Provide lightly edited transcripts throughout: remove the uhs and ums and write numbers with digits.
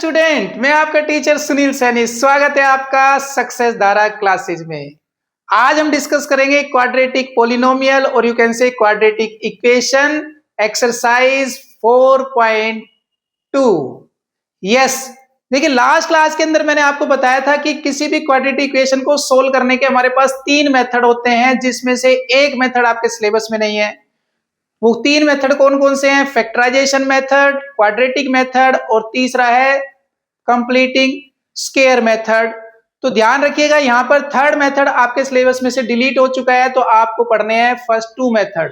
Student, मैं आपका teacher Sunil Saini. स्वागत है आपका सक्सेस धारा क्लासेज में। आज हम डिस्कस करेंगे क्वाड्रेटिक पोलिनोमियल और you can say quadratic equation exercise 4.2। Yes, देखिए लास्ट क्लास के अंदर मैंने आपको बताया था कि किसी भी क्वाड्रेटिक इक्वेशन को सोल्व करने के हमारे पास 3 मेथड होते हैं, जिसमें से एक मेथड आपके सिलेबस में नहीं है। वो 3 मेथड कौन कौन से हैं? फैक्टराइजेशन मेथड, क्वाड्रेटिक मेथड और तीसरा है कंप्लीटिंग स्क्वायर मेथड। तो ध्यान रखिएगा, यहां पर थर्ड मेथड आपके सिलेबस में से डिलीट हो चुका है, तो आपको पढ़ने हैं फर्स्ट 2 मेथड।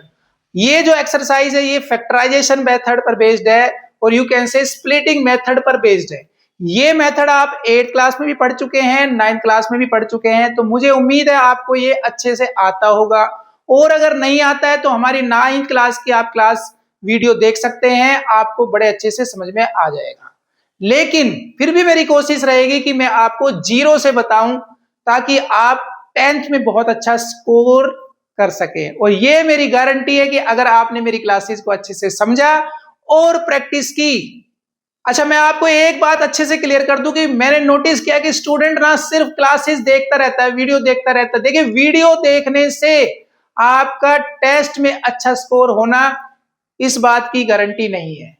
ये जो एक्सरसाइज है ये फैक्टराइजेशन मेथड पर बेस्ड है और you can say splitting method पर बेस्ड है। ये मेथड आप 8th क्लास में भी पढ़ चुके हैं, 9th क्लास में भी पढ़ चुके हैं, तो मुझे उम्मीद है आपको ये अच्छे से आता होगा। और अगर नहीं आता है तो हमारी 9th क्लास की आप क्लास वीडियो देख सकते हैं, आपको बड़े अच्छे से समझ में आ जाएगा। लेकिन फिर भी मेरी कोशिश रहेगी कि मैं आपको 0 से बताऊं ताकि आप 10th में बहुत अच्छा स्कोर कर सके। और ये मेरी गारंटी है कि अगर आपने मेरी क्लासेस को अच्छे से समझा और प्रैक्टिस की। अच्छा, मैं आपको एक बात अच्छे से क्लियर कर दूं कि मैंने नोटिस किया कि स्टूडेंट ना सिर्फ क्लासेस देखता रहता है, वीडियो देखता रहता है। देखिए, वीडियो देखने से आपका टेस्ट में अच्छा स्कोर होना इस बात की गारंटी नहीं है।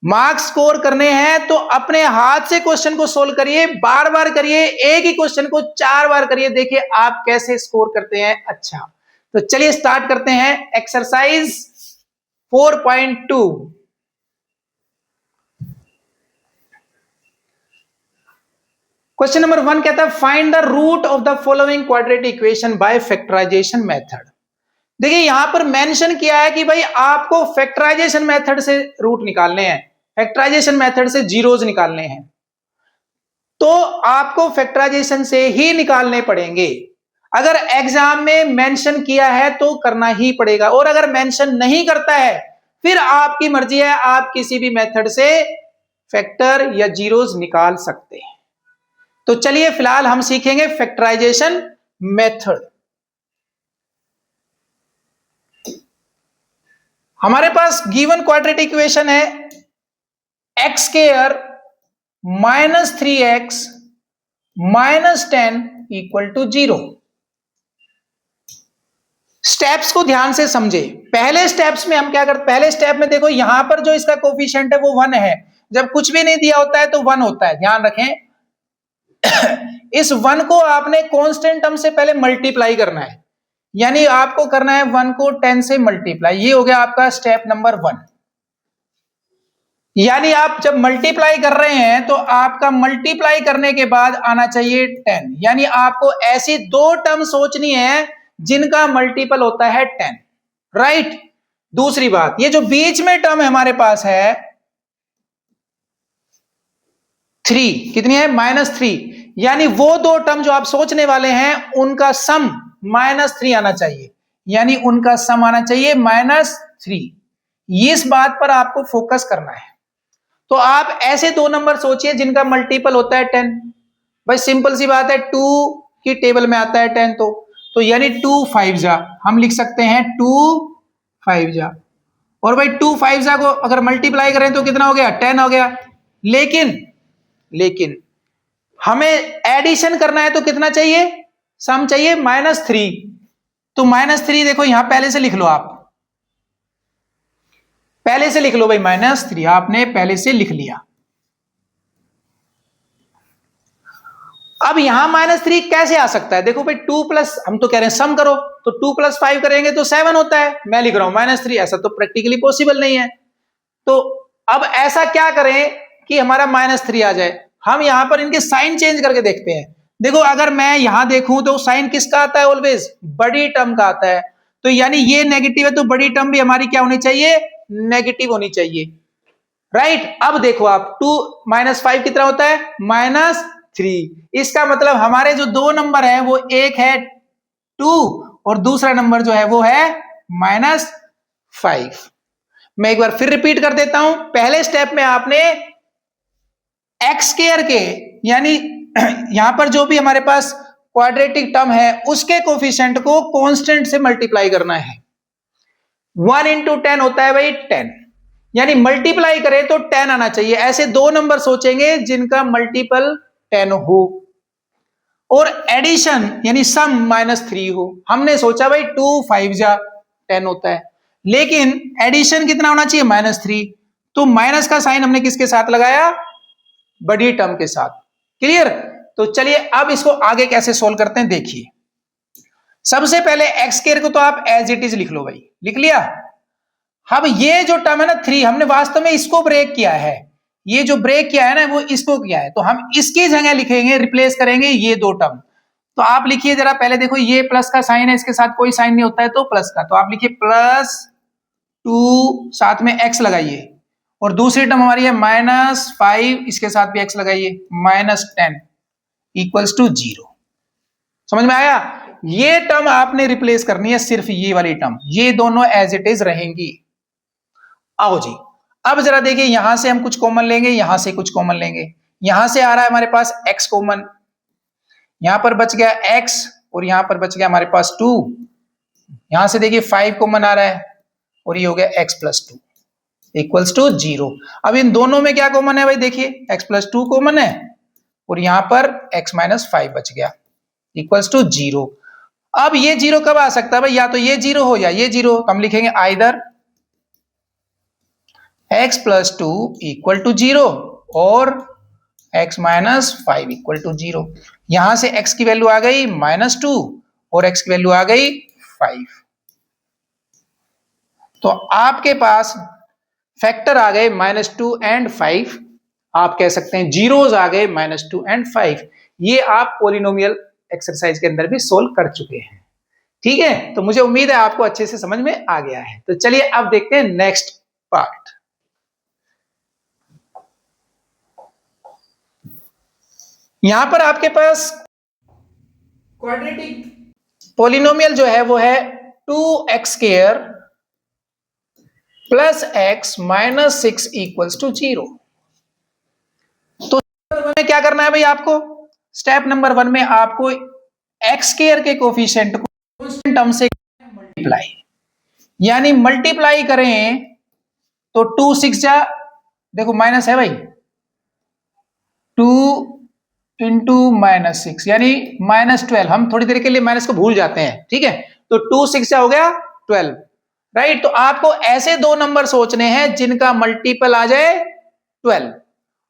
मार्क्स स्कोर करने हैं तो अपने हाथ से क्वेश्चन को सोल्व करिए, बार बार करिए, एक ही क्वेश्चन को 4 बार करिए, देखिए आप कैसे स्कोर करते हैं। अच्छा, तो चलिए स्टार्ट करते हैं एक्सरसाइज 4.2। क्वेश्चन नंबर 1 कहता है find the root of the following quadratic equation by factorization method. देखिए यहां पर मेंशन किया है कि भाई आपको फैक्टराइजेशन मेथड से रूट निकालने हैं, फैक्टराइजेशन मेथड से जीरोज निकालने हैं, तो आपको फैक्टराइजेशन से ही निकालने पड़ेंगे। अगर एग्जाम में मेंशन किया है तो करना ही पड़ेगा, और अगर मेंशन नहीं करता है फिर आपकी मर्जी है, आप किसी भी मेथड से फैक्टर या जीरोज निकाल सकते हैं। तो चलिए फिलहाल हम सीखेंगे फैक्टराइजेशन मेथड। हमारे पास गिवन क्वाड्रेटिक इक्वेशन है x square minus 3x minus 10 equal to 0। Steps को ध्यान से समझे। पहले स्टेप्स में हम क्या करते, पहले स्टेप में देखो यहां पर जो इसका कोफिशिएंट है वो 1 है। जब कुछ भी नहीं दिया होता है तो 1 होता है, ध्यान रखें। इस 1 को आपने कांस्टेंट टर्म से पहले मल्टीप्लाई करना है, यानी आपको करना है 1 को 10 से मल्टीप्लाई। ये हो गया आपका स्टेप नंबर 1। यानी आप जब मल्टीप्लाई कर रहे हैं तो आपका मल्टीप्लाई करने के बाद आना चाहिए 10, यानी आपको ऐसी 2 टर्म सोचनी है जिनका मल्टीपल होता है 10, राइट। दूसरी बात, ये जो बीच में टर्म हमारे पास है 3, कितनी है? -3, यानी वो 2 टर्म जो आप सोचने वाले हैं उनका सम -3 आना चाहिए, यानी उनका सम आना चाहिए -3। इस बात पर आपको फोकस करना है। तो आप ऐसे 2 नंबर सोचिए जिनका मल्टीपल होता है 10। भाई सिंपल सी बात है, 2 की टेबल में आता है 10, तो यानी 2 5 जा, हम लिख सकते हैं 2 5 जा। और भाई 2 5 जा को अगर मल्टीप्लाई करें तो कितना हो गया? 10 हो गया। लेकिन हमें एडिशन करना है तो कितना चाहिए? सम चाहिए -3। तो -3 देखो यहां पहले से लिख लो, आप पहले से लिख लो भाई, -3 आपने पहले से लिख लिया। अब यहां -3 कैसे आ सकता है? देखो भाई 2 प्लस, हम तो कह रहे हैं सम करो, तो 2 + 5 करेंगे तो 7 होता है। मैं लिख रहा हूं -3, ऐसा तो प्रैक्टिकली पॉसिबल नहीं है। तो अब ऐसा क्या करें कि हमारा -3 आ जाए? हम यहां पर इनके साइन चेंज करके देखते हैं। देखो अगर मैं यहां देखूं तो साइन किसका आता है? ऑलवेज बड़ी टर्म का आता है। तो यानी ये नेगेटिव है तो बड़ी टर्म भी हमारी क्या होनी चाहिए? नेगेटिव होनी चाहिए, राइट। अब देखो आप 2 - 5 कितना होता है? -3। इसका मतलब हमारे जो 2 नंबर है वो एक है 2 और दूसरा नंबर जो है वो है -5। मैं एक बार फिर रिपीट कर देता हूं। पहले स्टेप में आपने एक्स स्क्वायर के, यानी यहां पर जो भी हमारे पास क्वाड्रेटिक टर्म है उसके कोफिशिएंट को कांस्टेंट से मल्टीप्लाई करना है। 1 × 10 होता है भाई 10, यानी मल्टीप्लाई करें तो 10 आना चाहिए। ऐसे दो नंबर सोचेंगे जिनका मल्टीपल 10 हो, और एडिशन यानी सम -3 हो। हमने सोचा भाई 2 5 जा 10 होता है, लेकिन एडिशन कितना होना चाहिए -3, तो माइनस का साइन हमने किसके साथ लगाया, बड़ी टर्म के साथ। क्लियर। तो चलिए अब इसको आगे कैसे सोल्व करते हैं देखिए। सबसे पहले एक्स स्क्वायर को तो आप एज इट इज लिख लो भाई, लिख लिया। अब ये जो टर्म है ना 3, हमने वास्तव में इसको ब्रेक किया है, ये जो ब्रेक किया है ना वो इसको किया है, तो हम इसकी जगह लिखेंगे, रिप्लेस करेंगे ये दो टर्म। तो आप लिखिए जरा, पहले देखो ये प्लस का साइन है, इसके साथ कोई साइन नहीं होता है तो प्लस का, तो आप लिखिए +2 साथ में एक्स लगाइए, और दूसरी टर्म हमारी है -5, इसके साथ भी एक्स लगाइए, -10 इक्वल्स टू 0। समझ में आया। ये टर्म आपने रिप्लेस करनी है, सिर्फ ये वाली टर्म, ये दोनों एज इट इज रहेंगी। आओ जी, अब जरा देखिए, यहां से हम कुछ कॉमन लेंगे, यहां से कुछ कॉमन लेंगे। यहां से आ रहा है हमारे पास x कॉमन, यहां पर बच गया x, और यहां पर बच गया हमारे पास 2। यहां से देखिए 5 कॉमन आ रहा है, और ये हो गया x + 2 इक्वल्स टू 0। अब इन दोनों में क्या कॉमन है भाई, देखिए x + 2 कॉमन है, और यहां पर x - 5 बच गया इक्वल्स टू 0। अब ये 0 कब आ सकता है भाई, या तो ये 0 हो या ये 0, तो हम लिखेंगे आइदर x + 2 = 0 और x - 5 = 0। यहां से x की वैल्यू आ गई -2 और x की वैल्यू आ गई 5, तो आपके पास फैक्टर आ गए -2 एंड 5, आप कह सकते हैं जीरोस आ गए -2 एंड 5। ये आप पॉलिनोमियल एक्सरसाइज के अंदर भी सोल्व कर चुके हैं। ठीक है, तो मुझे उम्मीद है आपको अच्छे से समझ में आ गया है। तो चलिए अब देखते हैं नेक्स्ट पार्ट। यहां पर आपके पास क्वाड्रेटिक पॉलिनोमियल जो है वो है 2x² + x - 6 = 0। तो में क्या करना है भाई आपको, स्टेप नंबर 1 में आपको x² के कोफिशिएंट को कांस्टेंट टर्म से मल्टीप्लाई, यानी मल्टीप्लाई करें तो 2 6 जा, देखो माइनस है भाई, 2 × -6 यानी -12। हम थोड़ी देर के लिए माइनस को भूल जाते हैं, ठीक है। तो 2 6 जा हो गया 12, राइट। तो आपको ऐसे दो नंबर सोचने हैं जिनका मल्टीपल आ जाए 12,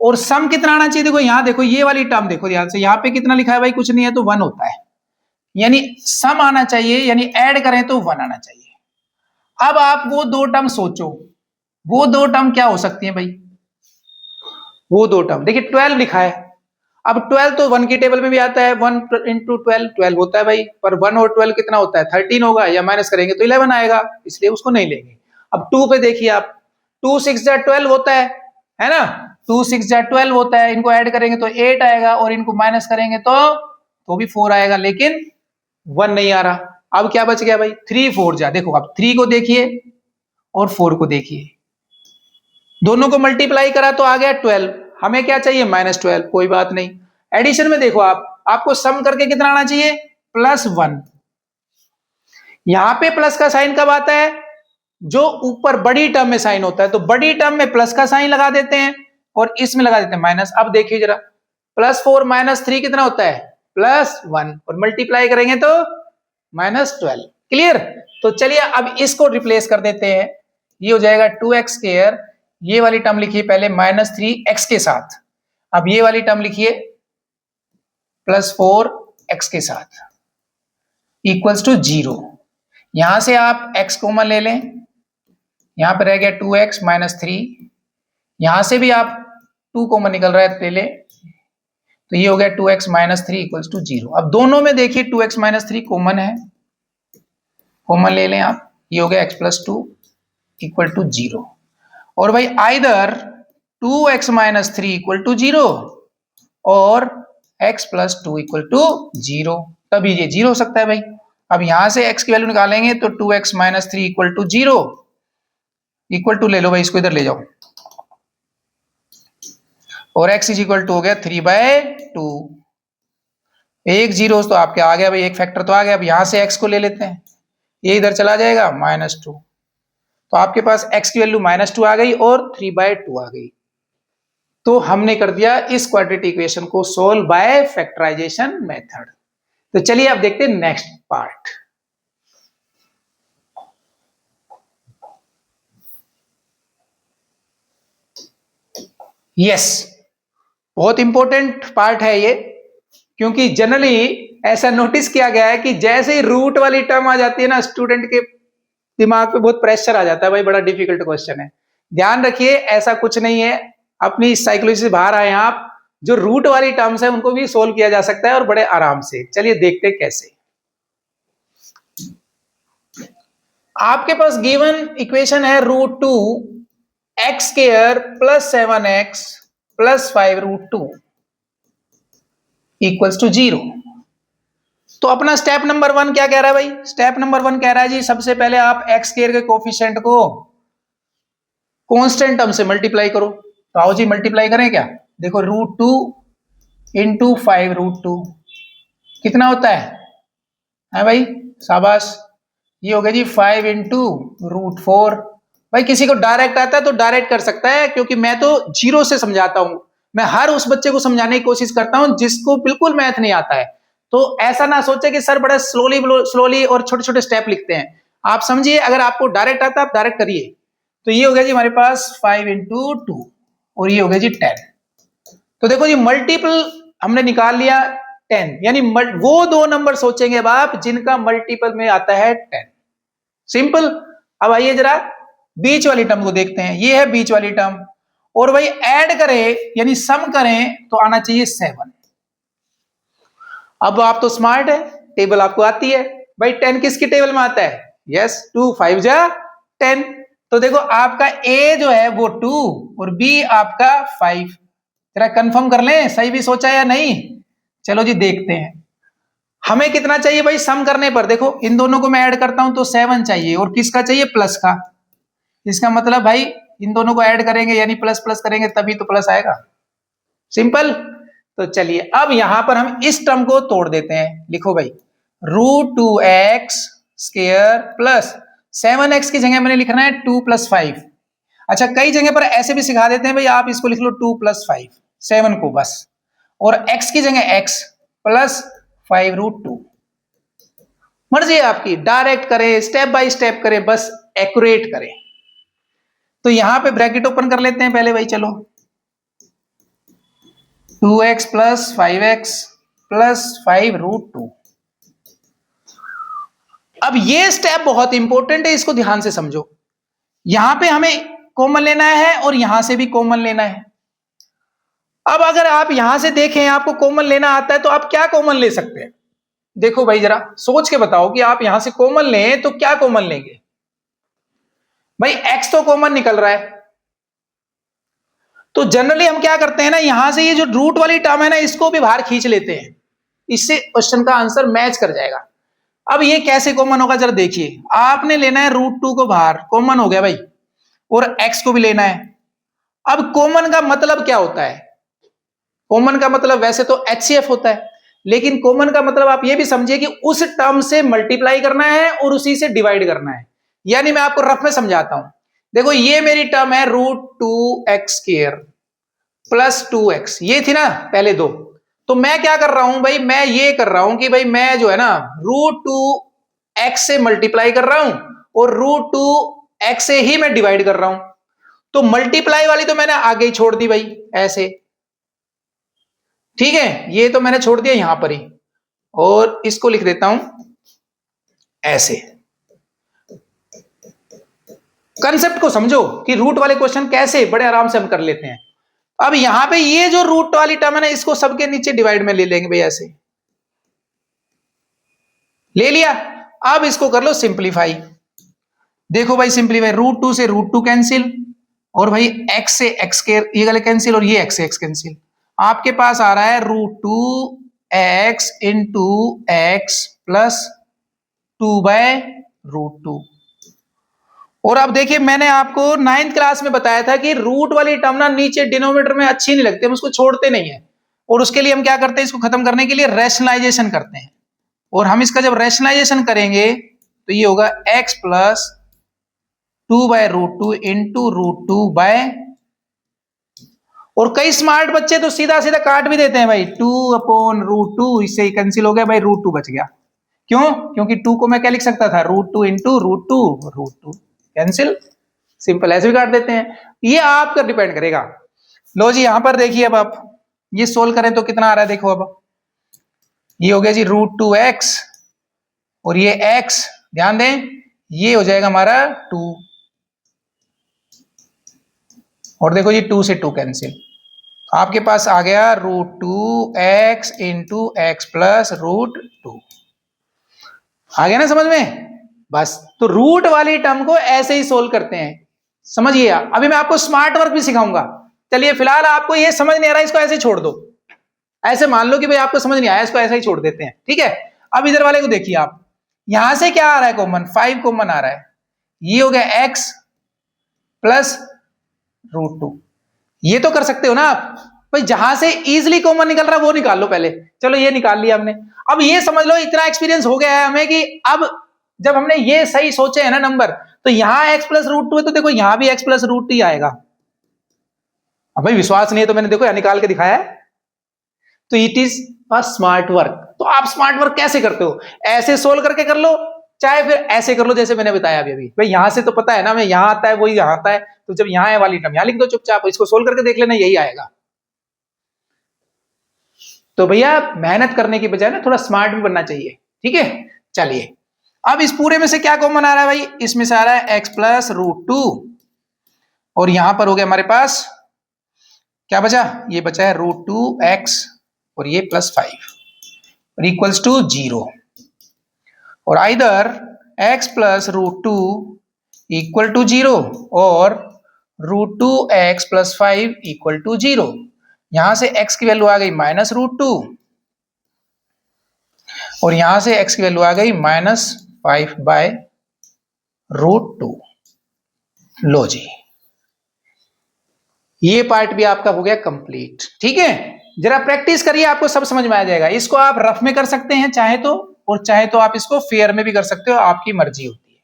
और सम कितना आना चाहिए, देखो यहां देखो ये वाली टर्म देखो ध्यान से, यहां पे कितना लिखा है भाई, कुछ नहीं है तो 1 होता है, यानी सम आना चाहिए, यानी ऐड करें तो 1 आना चाहिए। अब आप वो दो टर्म सोचो, वो दो टर्म क्या हो सकती है भाई, वो दो टर्म देखिए 12 लिखा है, अब 12 तो 1 की टेबल में भी आता है, 1 × 12 12 होता है भाई, पर 1 और 12 कितना होता है 13 होगा, या माइनस करेंगे तो 11 आएगा, इसलिए उसको नहीं लेंगे। अब 2 पे देखिए आप, 2 6 जा 12 होता है ना, 2 6 जा 12 होता है, इनको ऐड करेंगे तो 8 आएगा, और इनको माइनस करेंगे तो भी 4 आएगा, लेकिन 1 नहीं आ रहा। अब क्या बच गया भाई, 3 4 जा, देखो अब 3 को देखिए और 4 को देखिए, दोनों को मल्टीप्लाई करा तो आ गया 12, हमें क्या चाहिए -12, कोई बात नहीं। एडिशन में देखो आपको सम करके कितना आना चाहिए, +1। यहां पे प्लस का साइन कब आता है, जो ऊपर बड़ी टर्म में साइन होता है, तो बड़ी टर्म में प्लस का साइन लगा देते हैं और इसमें लगा देते हैं माइनस। अब देखिए जरा, +4 - 3 कितना होता है, +1, और मल्टीप्लाई करेंगे तो -12। क्लियर। तो चलिए अब इसको रिप्लेस कर देते हैं, ये हो जाएगा 2x², ये वाली टर्म लिखिए पहले -3x के साथ, अब ये वाली टर्म लिखिए +4x के साथ इक्वल्स टू 0। यहां से आप x कॉमन ले लें, यहां पर रह गया 2x - 3, यहां से भी आप 2 कॉमन निकल रहा है पहले, तो ये हो गया 2x - 3 इक्वल्स टू 0। अब दोनों में देखिए 2x - 3 कॉमन है, कॉमन ले लें आप, ये हो गया x + 2 = 0। और भाई आइदर 2x - 3 = 0 और x + 2 = 0, तभी ये 0 हो सकता है भाई। अब यहां से x की वैल्यू निकालेंगे तो 2x - 3 = 0, इक्वल टू ले लो भाई, इसको इधर ले जाओ, और x = हो गया 3/2। एक 0 तो आपके आ गया भाई, एक फैक्टर तो आ गया। अब यहां से x को ले लेते हैं, ये इधर चला जाएगा -2, तो आपके पास x की वैल्यू -2 आ गई और 3/2 आ गई। तो हमने कर दिया इस क्वाड्रेटिक इक्वेशन को सोल्व बाय फैक्टराइजेशन मेथड। तो चलिए अब देखते हैं नेक्स्ट पार्ट। यस, बहुत इंपॉर्टेंट पार्ट है ये, क्योंकि जनरली ऐसा नोटिस किया गया है कि जैसे ही रूट वाली टर्म आ जाती है ना, स्टूडेंट के दिमाग पे बहुत प्रेशर आ जाता है, भाई बड़ा डिफिकल्ट क्वेश्चन है। ध्यान रखिए ऐसा कुछ नहीं है, अपनी साइकोलॉजी से बाहर आए आप। जो रूट वाली टर्म्स है उनको भी सोल्व किया जा सकता है और बड़े आराम से। चलिए देखते कैसे। आपके पास गिवन इक्वेशन है √2x² + 7x + 5√2 = 0। तो अपना स्टेप नंबर 1 क्या कह रहा है भाई? स्टेप नंबर 1 कह रहा है जी सबसे पहले आप x² के कोफिशिएंट को कांस्टेंट टर्म से मल्टीप्लाई करो। तो आओ जी मल्टीप्लाई करें क्या? देखो √2 × 5√2 कितना होता है भाई? शाबाश, ये हो गया जी 5 × √4। भाई किसी को डायरेक्ट आता है तो डायरेक्ट कर सकता है, क्योंकि मैं तो जीरो से समझाता हूं। मैं हर उस बच्चे को समझाने की कोशिश करता हूं जिसको बिल्कुल मैथ नहीं आता है। तो ऐसा ना सोचे कि सर बड़ा स्लोली और छोटे छोटे स्टेप लिखते हैं। आप समझिए, अगर आपको डायरेक्ट आता है आप डायरेक्ट करिए। तो ये हो गया जी हमारे पास 5 × 2 और ये हो गया जी 10। तो देखो जी मल्टीपल हमने निकाल लिया 10, यानी वो दो नंबर सोचेंगे अब आप जिनका मल्टीपल में आता है 10। सिंपल। अब आइए जरा बीच वाली टर्म को देखते हैं। ये है बीच वाली टर्म, और भाई ऐड करें यानी सम करें तो आना चाहिए 7। अब आप तो स्मार्ट है, टेबल आपको आती है। भाई 10 किसकी टेबल में आता है? यस, 2 5 जा 10। तो देखो आपका ए जो है वो 2 और बी आपका 5। जरा कंफर्म कर लें सही भी सोचा या नहीं। चलो जी देखते हैं। हमें कितना चाहिए भाई सम करने पर? देखो इन दोनों को मैं ऐड करता हूं तो 7 चाहिए, और किसका चाहिए? प्लस का। इसका मतलब भाई इन दोनों को ऐड करेंगे यानी प्लस प्लस करेंगे तभी तो प्लस आएगा। सिंपल। तो चलिए अब यहां पर हम इस टर्म को तोड़ देते हैं। लिखो भाई √2x² + 7x की जगह मैंने लिखना है 2 + 5। अच्छा, कई जगह पर ऐसे भी सिखा देते हैं भाई, आप इसको लिख लो 2 + 5 7 को बस, और x की जगह x + 5√2। मर्जी है आपकी, डायरेक्ट करें स्टेप बाय स्टेप करें, बस एक्यूरेट करें। तो यहां पे ब्रैकेट ओपन कर लेते हैं पहले भाई। चलो 2x + 5x + 5√2। अब ये स्टेप बहुत इंपॉर्टेंट है, इसको ध्यान से समझो। यहां पे हमें कॉमन लेना है और यहां से भी कॉमन लेना है। अब अगर आप यहां से देखें आपको कॉमन लेना आता है तो आप क्या कॉमन ले सकते हैं? देखो भाई जरा सोच के बताओ कि आप यहां से कॉमन लें तो क्या कॉमन लेंगे? भाई x तो कॉमन निकल रहा है, तो जनरली हम क्या करते हैं ना, यहां से ये जो रूट वाली टर्म है ना इसको भी बाहर खींच लेते हैं। इससे क्वेश्चन का आंसर मैच कर जाएगा। अब ये कैसे कॉमन होगा जरा देखिए। आपने लेना है √2 को बाहर, कॉमन हो गया भाई, और x को भी लेना है। अब कॉमन का मतलब क्या होता है? कॉमन का मतलब वैसे तो HCF होता है, लेकिन कॉमन का मतलब आप ये भी समझिए कि उस टर्म से मल्टीप्लाई करना है और उसी से डिवाइड करना है। यानी मैं आपको रफ में समझाता हूं। देखो ये मेरी टर्म है √2x² + 2x, ये थी ना पहले दो। तो मैं क्या कर रहा हूं भाई, मैं ये कर रहा हूं कि भाई मैं जो है ना √2x से मल्टीप्लाई कर रहा हूं और √2x से ही मैं डिवाइड कर रहा हूं। तो मल्टीप्लाई वाली तो मैंने आगे ही छोड़ दी भाई ऐसे, ठीक है, ये तो मैंने छोड़ दिया यहां पर ही, और इसको लिख देता हूं ऐसे। कंसेप्ट को समझो कि रूट वाले क्वेश्चन कैसे बड़े आराम से हम कर लेते हैं। अब यहां पे ये जो रूट वाली टर्म है ना इसको सबके नीचे डिवाइड में ले लेंगे भाई, ऐसे ले लिया। अब इसको कर लो सिंप्लीफाई। देखो भाई सिंप्लीफाई, √2 से √2 कैंसिल, और भाई x से x के ये गले कैंसिल, और ये x से x कैंसिल। आपके पास आ रहा है √2x × x + 2/√2। और अब देखिए मैंने आपको 9th क्लास में बताया था कि रूट वाली टर्म ना नीचे डिनोमिनेटर में अच्छी नहीं लगती, हम उसको छोड़ते नहीं है। और उसके लिए हम क्या करते हैं, इसको खत्म करने के लिए रैशनलाइजेशन करते हैं। और हम इसका जब रैशनलाइजेशन करेंगे तो ये होगा x + 2/√2 इंटू √2 बाय, और कई स्मार्ट बच्चे तो सीधा सीधा काट भी देते हैं भाई, 2/√2, इससे कैंसिल हो गया भाई, √2 बच गया। क्यों? क्योंकि 2 को मैं क्या लिख सकता था, √2 इंटू √2 कैंसिल, सिंपल, ऐसे भी काट देते हैं। ये आप पर डिपेंड करेगा। लो जी, यहां पर देखिए, अब आप ये सोल्व करें तो कितना आ रहा है, देखो अब ये हो गया जी √2x, और ये x, ध्यान दें ये हो जाएगा हमारा 2, और देखो जी 2 से 2 कैंसिल, आपके पास आ गया √2x इंटू x प्लस √2, आ गया ना समझ में? बस, तो रूट वाली टर्म को ऐसे ही सोल्व करते हैं, समझिए। अभी मैं आपको स्मार्ट वर्क भी सिखाऊंगा। चलिए फिलहाल आपको ये समझ नहीं आ रहा है, इसको ऐसे ही छोड़ दो, ऐसे मान लो कि भाई आपको समझ नहीं आया, इसको ऐसे ही छोड़ देते हैं, ठीक है। अब इधर वाले को देखिए आप, यहां से क्या आ रहा है कॉमन, 5 कॉमन आ रहा है, ये हो गया x प्लस √2, ये तो कर सकते हो ना आप भाई, जहां से इजीली कॉमन निकल रहा है वो निकाल लो पहले। चलो ये निकाल लिया हमने। अब ये समझ लो, इतना एक्सपीरियंस हो गया है हमें कि अब जब हमने ये सही सोचे है ना नंबर, तो यहां x प्लस √2 है, तो देखो यहां भी x प्लस √2 ही आएगा। अब भाई विश्वास नहीं है तो मैंने देखो निकाल के दिखाया है, तो it is a smart work. तो आप स्मार्ट वर्क कैसे करते हो, ऐसे सोल्व करके कर लो, चाहे फिर ऐसे कर लो जैसे मैंने बताया अभी भाई, यहां से तो पता है ना, मैं यहां आता है वही यहां आता है, तो जब यहां है वाली टर्म यहां लिख दो चुपचाप, इसको सोल्व करके देख लेना, यही आएगा। तो भैया मेहनत करने की बजाय ना थोड़ा स्मार्ट भी बनना चाहिए, ठीक है। चलिए, अब इस पूरे में से क्या कॉमन आ रहा है भाई, इसमें से आ रहा है x प्लस √2, और यहां पर हो गया हमारे पास क्या बचा, ये बचा है √2x, और ये +5 और इक्वल्स टू 0, और either x plus √2 equal to 0 और √2x प्लस 5 इक्वल टू 0। यहां से x की वैल्यू आ गई -√2, और यहां से x की वैल्यू आ गई -5/√2। लो जी, ये पार्ट भी आपका हो गया कंप्लीट, ठीक है। जरा प्रैक्टिस करिए, आपको सब समझ में आ जाएगा। इसको आप रफ में कर सकते हैं चाहे तो, और चाहे तो आप इसको फेयर में भी कर सकते हो, आपकी मर्जी होती है।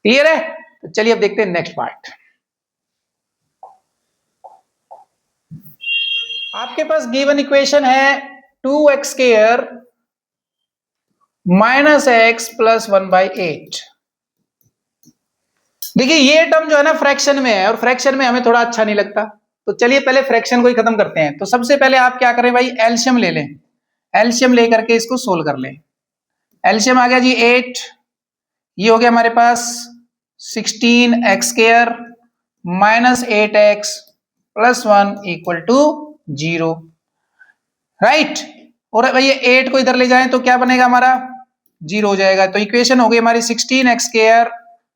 क्लियर है? तो चलिए अब देखते हैं नेक्स्ट पार्ट। आपके पास गिवन इक्वेशन है 2x² -x + 1/8। देखिए ये टर्म जो है ना फ्रैक्शन में है, और फ्रैक्शन में हमें थोड़ा अच्छा नहीं लगता, तो चलिए पहले फ्रैक्शन को ही खत्म करते हैं। तो सबसे पहले आप क्या करें भाई, एलसीएम ले लें, एलसीएम लेकर के इसको सोल्व कर लें। एलसीएम आ गया जी 8, ये हो गया हमारे पास 16x² -8x + 1 = 0, राइट। और भाई ये 8 को इधर ले जाएं तो क्या बनेगा हमारा, 0 हो जाएगा। तो इक्वेशन हो गई हमारी 16x²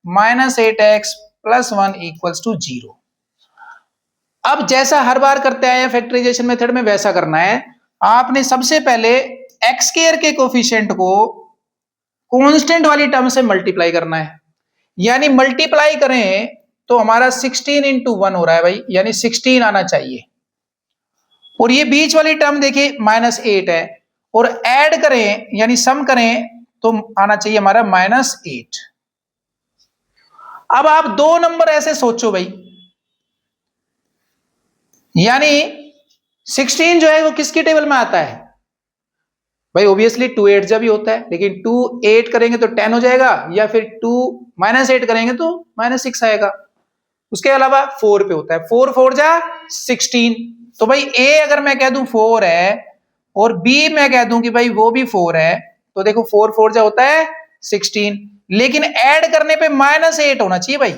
-8x + 1 = 0। अब जैसा हर बार करते आए हैं फैक्टराइजेशन मेथड में, वैसा करना है। आपने सबसे पहले x² के कोफिशिएंट को कांस्टेंट वाली टर्म से मल्टीप्लाई करना है, यानी मल्टीप्लाई करें तो हमारा 16 × 1 हो रहा है भाई, यानी 16 आना चाहिए। और ये बीच वाली टर्म देखिए -8 है, और ऐड करें यानी सम करें तो आना चाहिए हमारा -8। अब आप दो नंबर ऐसे सोचो भाई, यानी 16 जो है वो किसकी टेबल में आता है भाई, ऑब्वियसली 2 8 जा भी होता है, लेकिन 2 8 करेंगे तो 10 हो जाएगा, या फिर 2 -8 करेंगे तो -6 आएगा। उसके अलावा 4 पे होता है, 4 4 जा 16। तो भाई ए अगर मैं कह दूं 4 है, और बी मैं कह दूं कि भाई वो भी 4 है, तो देखो 4 4 जा होता है 16, लेकिन ऐड करने पे -8 होना चाहिए भाई।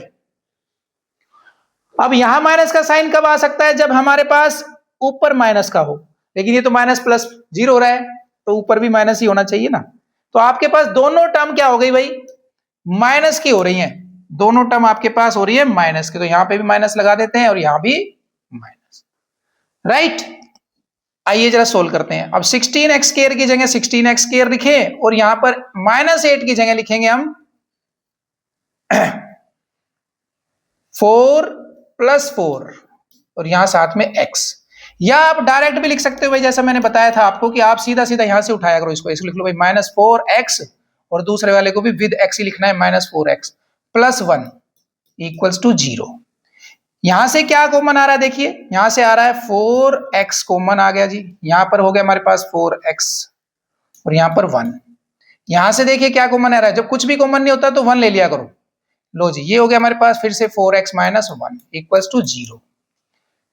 अब यहां माइनस का साइन कब आ सकता है, जब हमारे पास ऊपर माइनस का हो, लेकिन ये तो माइनस प्लस 0 हो रहा है, तो ऊपर भी माइनस ही होना चाहिए ना। तो आपके पास दोनों टर्म क्या हो गई भाई, माइनस की हो रही हैं, दोनों टर्म आपके पास हो रही है माइनस की, तो यहां पे भी माइनस लगा देते हैं और यहां भी माइनस, राइट। आइए जरा सोल्व करते हैं। अब 16x² की जगह 16x² लिखें, और यहां पर -8 की जगह लिखेंगे हम 4 + 4, और यहां साथ में x, या आप डायरेक्ट भी लिख सकते हो भाई, जैसा मैंने बताया था आपको कि आप सीधा सीधा यहां से उठाया करो, इसको लिख लो भाई -4x, और दूसरे वाले को भी विद x ही लिखना है, -4x + 1, इक्वल्स टू 0। यहां से क्या कॉमन आ रहा है, देखिए यहां से आ रहा है 4x कॉमन आ गया जी, यहां पर हो गया हमारे पास 4x और यहां पर 1। यहां से देखिए क्या कॉमन आ रहा है, जब कुछ भी कॉमन नहीं होता तो 1 ले लिया करो। लो जी, ये हो गया हमारे पास फिर से 4x माइनस 1 इक्वल्स टू 0।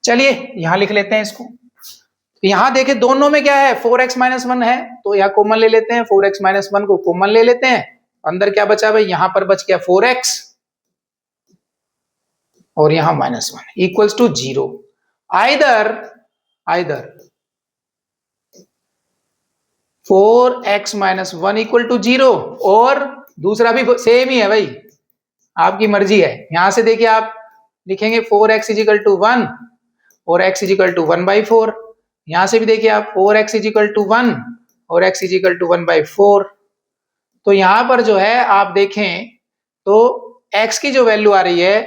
चलिए यहां लिख लेते हैं इसको। तो यहां देखिए दोनों में क्या है, 4x माइनस 1 है, तो यहां कॉमन ले लेते हैं, 4x माइनस 1 को कॉमन ले लेते हैं। अंदर क्या बचा भाई, यहां पर बच गया 4x और यहां -1 equals to 0। Either 4x minus 1 equal to 0 और दूसरा भी सेम ही है भाई, आपकी मर्जी है। यहां से देखिए आप लिखेंगे 4x इज इक्वल टू 1 और x इज इक्वल टू 1/4। यहां से भी देखिए आप 4x इज इक्वल टू 1 और x इज इक्वल टू 1/4। तो यहां पर जो है आप देखें तो x की जो वैल्यू आ रही है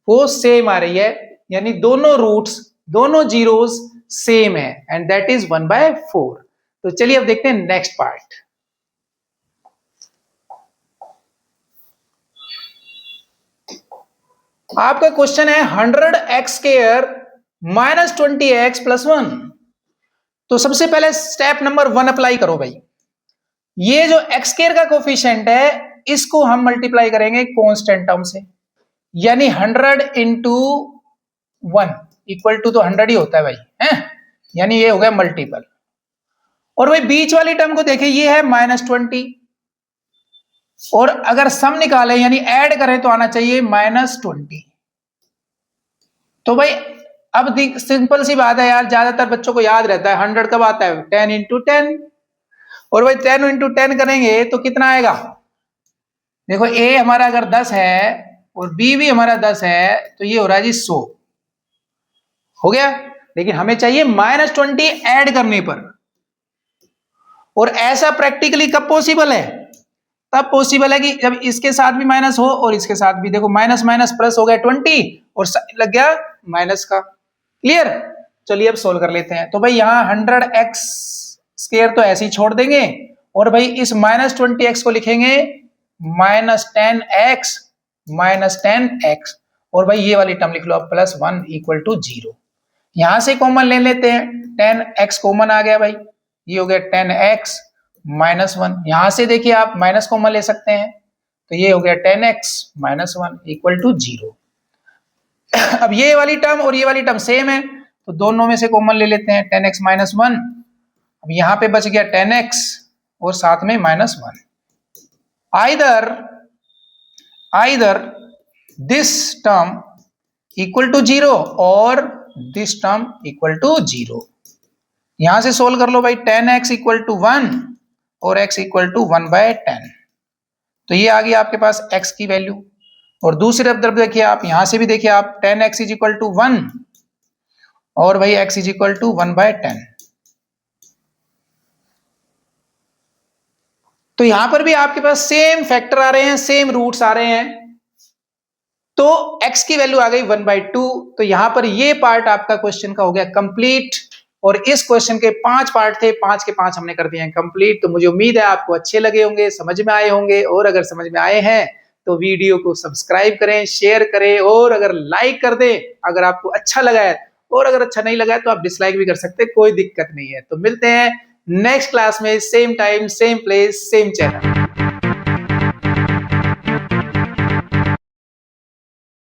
वो सेम आ रही है, यानी दोनों रूट्स, दोनों जीरोस सेम है एंड दैट इज 1/4। तो चलिए अब देखते हैं नेक्स्ट पार्ट। आपका क्वेश्चन है 100x² माइनस 20x प्लस 1। तो सबसे पहले स्टेप नंबर 1 अप्लाई करो भाई। ये जो x² का कोफिशिएंट है इसको हम मल्टीप्लाई करेंगे कांस्टेंट टर्म से, यानी 100 इंटू 1 इक्वल टू तो 100 ही होता है भाई, है? यानी ये हो गया मल्टीपल। और भाई बीच वाली टर्म को देखें, ये है -20 और अगर सम निकालें यानी ऐड करें तो आना चाहिए -20। तो भाई अब सिंपल सी बात है यार, ज्यादातर बच्चों को याद रहता है 100 कब आता है, 10 इंटू 10। और भाई 10 इंटू 10 करेंगे तो कितना आएगा, देखो a हमारा अगर 10 है और b भी हमारा 10 है तो ये हो रहा है जी 100 हो गया। लेकिन हमें चाहिए -20 ऐड करने पर, और ऐसा प्रैक्टिकली कब पॉसिबल है, तब पॉसिबल है कि जब इसके साथ भी माइनस हो और इसके साथ भी। देखो माइनस माइनस प्लस हो गया 20 और साइन लग गया माइनस का। क्लियर? चलिए अब सोल्व कर लेते हैं। तो भाई यहाँ 100x² तो ऐसे ही छोड़ देंगे और भाई इस -20x को लिखेंगे -10x माइनस 10x और भाई ये वाली टर्म लिख लो अब +1 इक्वल टू 0। यहां से कॉमन ले लेते हैं, 10x कॉमन आ गया भाई, ये हो गया 10x माइनस 1। यहां से देखिए आप माइनस कॉमन ले सकते हैं, तो ये हो गया 10x माइनस 1 इक्वल टू 0। अब ये वाली टर्म और ये वाली टर्म सेम है तो दोनों में से कॉमन ले लेते हैं, 10x माइनस 1। अब यहां पे बच गया 10x और साथ में -1। Either this term equal to 0 और दिस टर्म इक्वल टू 0। यहां से सोल्व कर लो भाई, 10x इक्वल टू 1 और x इक्वल टू 1/10। तो ये आ गई आपके पास x की वैल्यू। और दूसरी तरफ देखिए आप, यहां से भी देखिए आप 10x इज इक्वल टू 1 और भाई x इज इक्वल टू 1/10। तो यहां पर भी आपके पास सेम फैक्टर आ रहे हैं, सेम रूट्स आ रहे हैं, तो x की वैल्यू आ गई 1/2। तो यहां पर ये पार्ट आपका क्वेश्चन का हो गया कंप्लीट। और इस क्वेश्चन के 5 पार्ट थे, 5 के 5 हमने कर दिए हैं कंप्लीट। तो मुझे उम्मीद है आपको अच्छे लगे होंगे, समझ में आए होंगे। और अगर समझ में आए हैं तो वीडियो को सब्सक्राइब करें, शेयर करें और अगर लाइक कर दें अगर आपको अच्छा लगा है। और अगर अच्छा नहीं लगा है तो आप डिसलाइक भी कर सकते हैं, कोई दिक्कत नहीं है। तो मिलते हैं नेक्स्ट क्लास में, same time same place same channel.